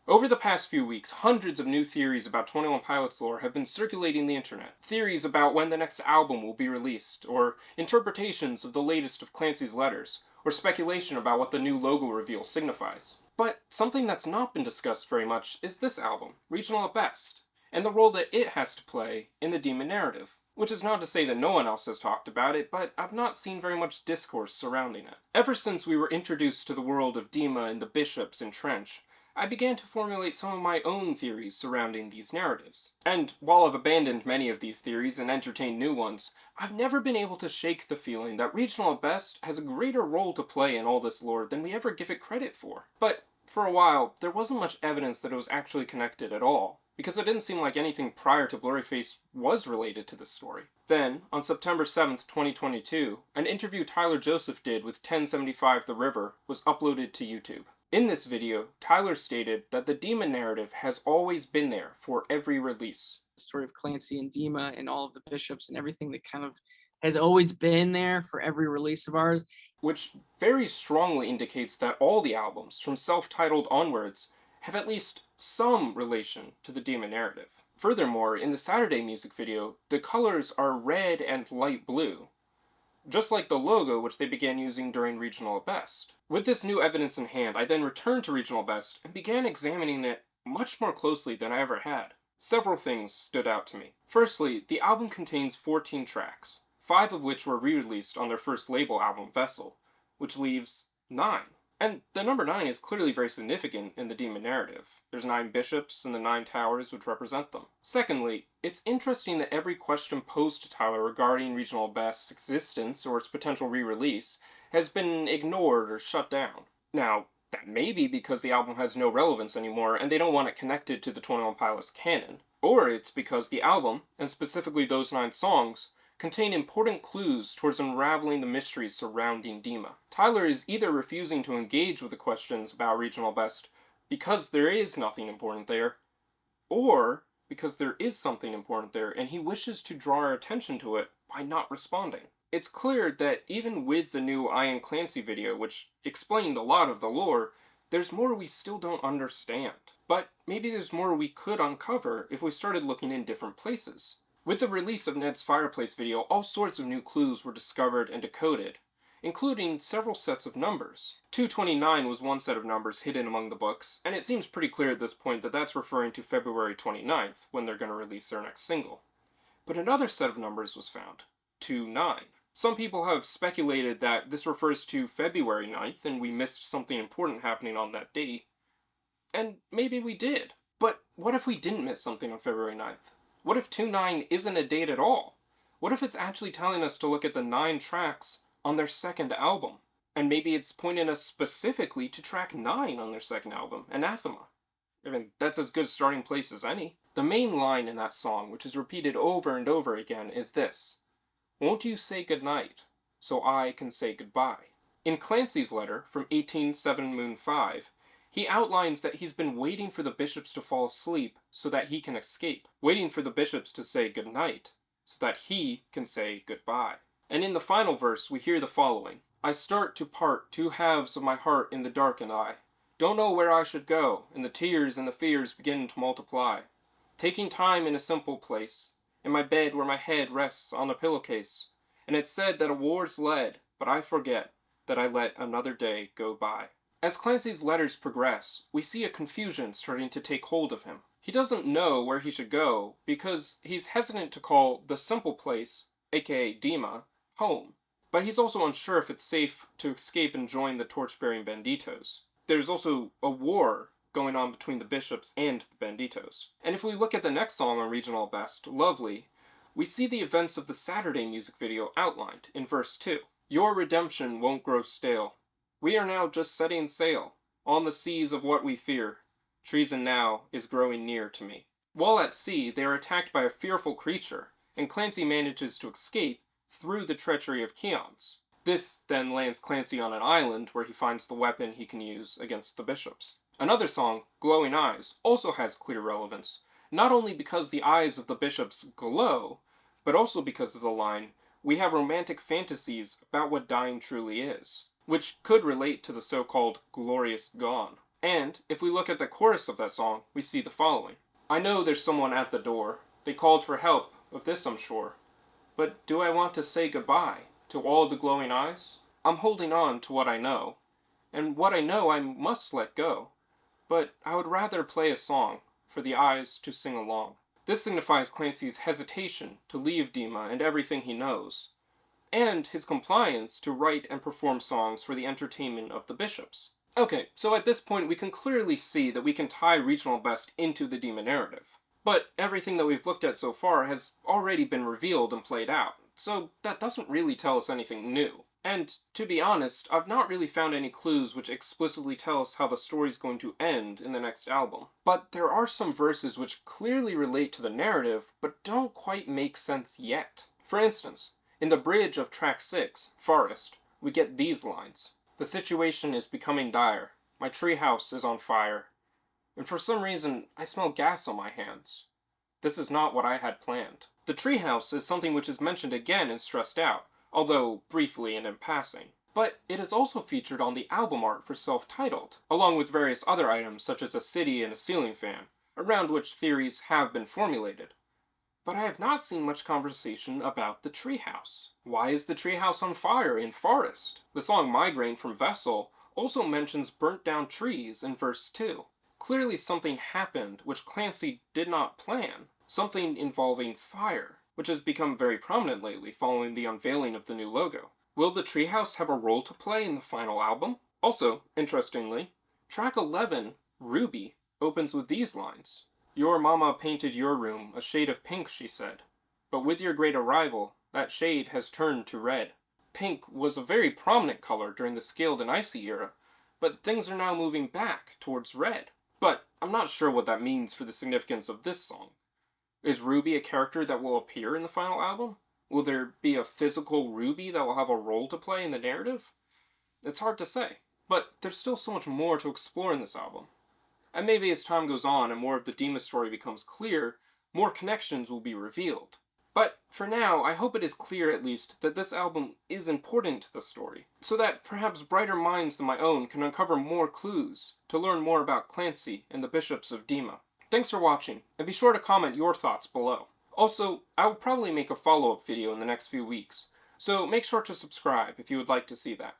Over the past few weeks, hundreds of new theories about 21 Pilots lore have been circulating the internet. Theories about when the next album will be released, or interpretations of the latest of Clancy's letters, or speculation about what the new logo reveal signifies. But something that's not been discussed very much is this album, Regional at Best, and the role that it has to play in the Dema narrative. Which is not to say that no one else has talked about it, but I've not seen very much discourse surrounding it. Ever since we were introduced to the world of Dema and the bishops in Trench, I began to formulate some of my own theories surrounding these narratives. And while I've abandoned many of these theories and entertained new ones, I've never been able to shake the feeling that Regional at Best has a greater role to play in all this lore than we ever give it credit for. But for a while, there wasn't much evidence that it was actually connected at all, because it didn't seem like anything prior to Blurryface was related to this story. Then, on September 7th, 2022, an interview Tyler Joseph did with 1075 The River was uploaded to YouTube. In this video, Tyler stated that the Dema narrative has always been there for every release. The story of Clancy and Dema and all of the bishops and everything that kind of has always been there for every release of ours. Which very strongly indicates that all the albums, from self-titled onwards, have at least some relation to the Dema narrative. Furthermore, in the Saturday music video, the colors are red and light blue, just like the logo which they began using during Regional at Best. With this new evidence in hand, I then returned to Regional at Best and began examining it much more closely than I ever had. Several things stood out to me. Firstly, the album contains 14 tracks, 5 of which were re-released on their first label album, Vessel, which leaves 9. And the number 9 is clearly very significant in the Dema narrative. There's 9 bishops and the 9 towers which represent them. Secondly, it's interesting that every question posed to Tyler regarding Regional at Best's existence or its potential re-release has been ignored or shut down. Now, that may be because the album has no relevance anymore and they don't want it connected to the 21 Pilots canon. Or it's because the album, and specifically those 9 songs, contain important clues towards unraveling the mysteries surrounding Dema. Tyler is either refusing to engage with the questions about Regional at Best because there is nothing important there, or because there is something important there and he wishes to draw our attention to it by not responding. It's clear that even with the new I Am Clancy video, which explained a lot of the lore, there's more we still don't understand. But maybe there's more we could uncover if we started looking in different places. With the release of Ned's Fireplace video, all sorts of new clues were discovered and decoded, including several sets of numbers. 229 was one set of numbers hidden among the books, and it seems pretty clear at this point that that's referring to February 29th, when they're going to release their next single. But another set of numbers was found, 29. Some people have speculated that this refers to February 9th and we missed something important happening on that date. And maybe we did. But what if we didn't miss something on February 9th? What if 2-9 isn't a date at all? What if it's actually telling us to look at the 9 tracks on their second album? And maybe it's pointing us specifically to track 9 on their second album, Anathema. I mean, that's as good a starting place as any. The main line in that song, which is repeated over and over again, is this: "Won't you say goodnight, so I can say goodbye?" In Clancy's letter from 18/7-Moon-5, he outlines that he's been waiting for the bishops to fall asleep so that he can escape, waiting for the bishops to say goodnight so that he can say goodbye. And in the final verse, we hear the following: "I start to part 2 halves of my heart in the dark, and I don't know where I should go, and the tears and the fears begin to multiply. Taking time in a simple place, in my bed where my head rests on a pillowcase, and it's said that a war's led, but I forget that I let another day go by." As Clancy's letters progress, we see a confusion starting to take hold of him. He doesn't know where he should go because he's hesitant to call the simple place, aka Dema, home. But he's also unsure if it's safe to escape and join the torch-bearing banditos. There's also a war going on between the bishops and the banditos. And if we look at the next song on Regional at Best, Lovely, we see the events of the Saturday music video outlined in verse 2. "Your redemption won't grow stale. We are now just setting sail on the seas of what we fear. Treason now is growing near to me." While at sea, they are attacked by a fearful creature, and Clancy manages to escape through the treachery of Keons. This then lands Clancy on an island where he finds the weapon he can use against the bishops. Another song, Glowing Eyes, also has clear relevance, not only because the eyes of the bishops glow, but also because of the line, "We have romantic fantasies about what dying truly is," which could relate to the so-called glorious gone. And if we look at the chorus of that song, we see the following. I know there's someone at the door. They called for help, of this I'm sure. But do I want to say goodbye to all the glowing eyes? I'm holding on to what I know, and what I know I must let go. But I would rather play a song for the eyes to sing along. This signifies Clancy's hesitation to leave Dema and everything he knows, and his compliance to write and perform songs for the entertainment of the bishops. Okay, so at this point we can clearly see that we can tie regional best into the Dema narrative. But everything that we've looked at so far has already been revealed and played out, so that doesn't really tell us anything new. And to be honest, I've not really found any clues which explicitly tell us how the story's going to end in the next album. But there are some verses which clearly relate to the narrative, but don't quite make sense yet. For instance, in the bridge of track 6, Forest, we get these lines. The situation is becoming dire. My treehouse is on fire. And for some reason, I smell gas on my hands. This is not what I had planned. The treehouse is something which is mentioned again in Stressed Out, although briefly and in passing. But it is also featured on the album art for Self-Titled, along with various other items such as a city and a ceiling fan, around which theories have been formulated. But I have not seen much conversation about the treehouse. Why is the treehouse on fire in Forest? The song Migraine from Vessel also mentions burnt down trees in verse 2. Clearly something happened which Clancy did not plan, something involving fire, which has become very prominent lately following the unveiling of the new logo. Will the treehouse have a role to play in the final album? Also, interestingly, track 11, Ruby, opens with these lines. Your mama painted your room a shade of pink, she said, but with your great arrival, that shade has turned to red. Pink was a very prominent color during the Scaled and Icy era, but things are now moving back towards red. But I'm not sure what that means for the significance of this song. Is Ruby a character that will appear in the final album? Will there be a physical Ruby that will have a role to play in the narrative? It's hard to say, but there's still so much more to explore in this album. And maybe as time goes on and more of the Dema story becomes clear, more connections will be revealed. But for now, I hope it is clear at least that this album is important to the story, so that perhaps brighter minds than my own can uncover more clues to learn more about Clancy and the bishops of Dema. Thanks for watching, and be sure to comment your thoughts below. Also, I will probably make a follow-up video in the next few weeks, so make sure to subscribe if you would like to see that.